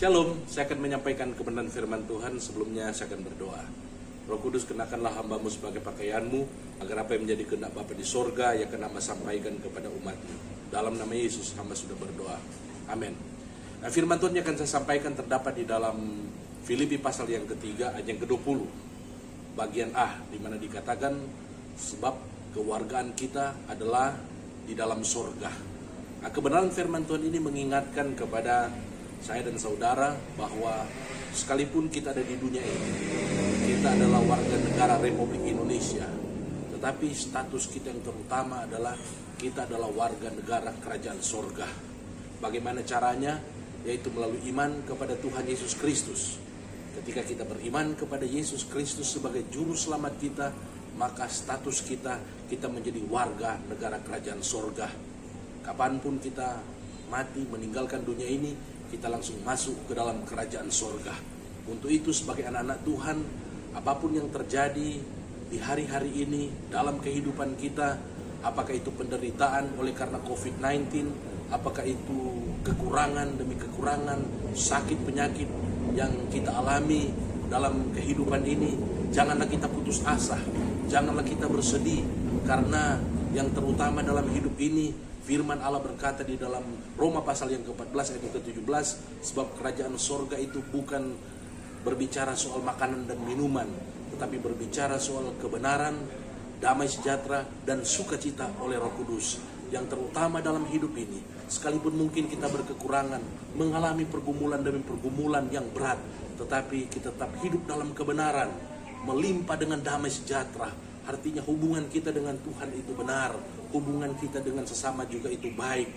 Shalom, saya akan menyampaikan kebenaran firman Tuhan. Sebelumnya saya akan berdoa. Roh Kudus, kenakanlah hamba-Mu sebagai pakaian-Mu, agar apa yang menjadi kehendak Bapa di sorga yang akan hamba sampaikan kepada umat-Mu. Dalam nama Yesus hamba sudah berdoa. Amin. Nah, firman Tuhan yang akan saya sampaikan terdapat di dalam Filipi pasal yang ketiga ayat yang ke-20, bagian A, di mana dikatakan sebab kewargaan kita adalah di dalam sorga. Nah, kebenaran firman Tuhan ini mengingatkan kepada saya dan saudara bahwa sekalipun kita ada di dunia ini, kita adalah warga negara Republik Indonesia, tetapi status kita yang terutama adalah kita adalah warga negara kerajaan sorga. Bagaimana caranya? Yaitu melalui iman kepada Tuhan Yesus Kristus. Ketika kita beriman kepada Yesus Kristus sebagai juru selamat kita, maka status kita menjadi warga negara kerajaan sorga. Kapanpun kita mati meninggalkan dunia ini, kita langsung masuk ke dalam kerajaan sorga. Untuk itu sebagai anak-anak Tuhan, apapun yang terjadi di hari-hari ini dalam kehidupan kita, apakah itu penderitaan oleh karena COVID-19, apakah itu kekurangan demi kekurangan, sakit penyakit yang kita alami dalam kehidupan ini, janganlah kita putus asa, janganlah kita bersedih, karena yang terutama dalam hidup ini, firman Allah berkata di dalam Roma pasal yang ke-14 ayat ke-17, sebab kerajaan sorga itu bukan berbicara soal makanan dan minuman, tetapi berbicara soal kebenaran, damai sejahtera, dan sukacita oleh Roh Kudus. Yang terutama dalam hidup ini, sekalipun mungkin kita berkekurangan, mengalami pergumulan demi pergumulan yang berat, tetapi kita tetap hidup dalam kebenaran, melimpah dengan damai sejahtera. Artinya hubungan kita dengan Tuhan itu benar, hubungan kita dengan sesama juga itu baik,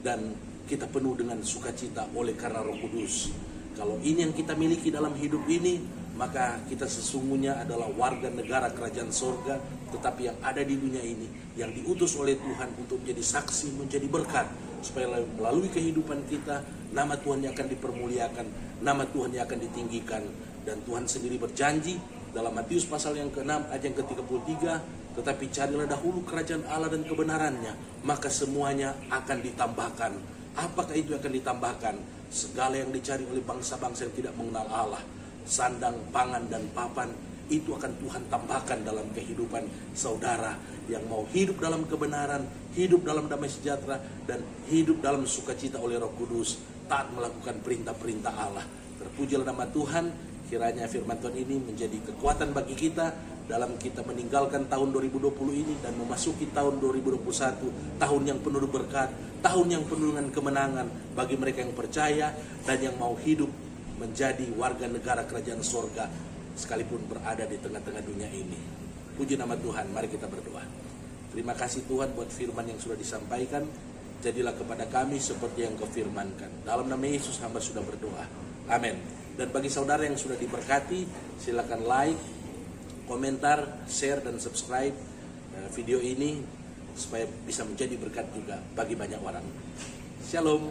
dan kita penuh dengan sukacita oleh karena Roh Kudus. Kalau ini yang kita miliki dalam hidup ini, maka kita sesungguhnya adalah warga negara kerajaan sorga, tetapi yang ada di dunia ini, yang diutus oleh Tuhan untuk menjadi saksi, menjadi berkat, supaya melalui kehidupan kita, nama Tuhan yang akan dipermuliakan, nama Tuhan yang akan ditinggikan. Dan Tuhan sendiri berjanji dalam Matius pasal yang ke-6 ayat yang ke-33, tetapi carilah dahulu kerajaan Allah dan kebenarannya, maka semuanya akan ditambahkan. Apakah itu akan ditambahkan? Segala yang dicari oleh bangsa-bangsa yang tidak mengenal Allah, sandang, pangan, dan papan, itu akan Tuhan tambahkan dalam kehidupan saudara yang mau hidup dalam kebenaran, hidup dalam damai sejahtera, dan hidup dalam sukacita oleh Roh Kudus, taat melakukan perintah-perintah Allah. Terpujilah nama Tuhan. Kiranya firman Tuhan ini menjadi kekuatan bagi kita dalam kita meninggalkan tahun 2020 ini dan memasuki tahun 2021, tahun yang penuh berkat, tahun yang penuh dengan kemenangan bagi mereka yang percaya dan yang mau hidup menjadi warga negara kerajaan sorga sekalipun berada di tengah-tengah dunia ini. Puji nama Tuhan, mari kita berdoa. Terima kasih Tuhan buat firman yang sudah disampaikan. Jadilah kepada kami seperti yang Kau firmankan. Dalam nama Yesus hamba sudah berdoa. Amin. Dan bagi saudara yang sudah diberkati, silakan like, komentar, share, dan subscribe video ini supaya bisa menjadi berkat juga bagi banyak orang. Shalom.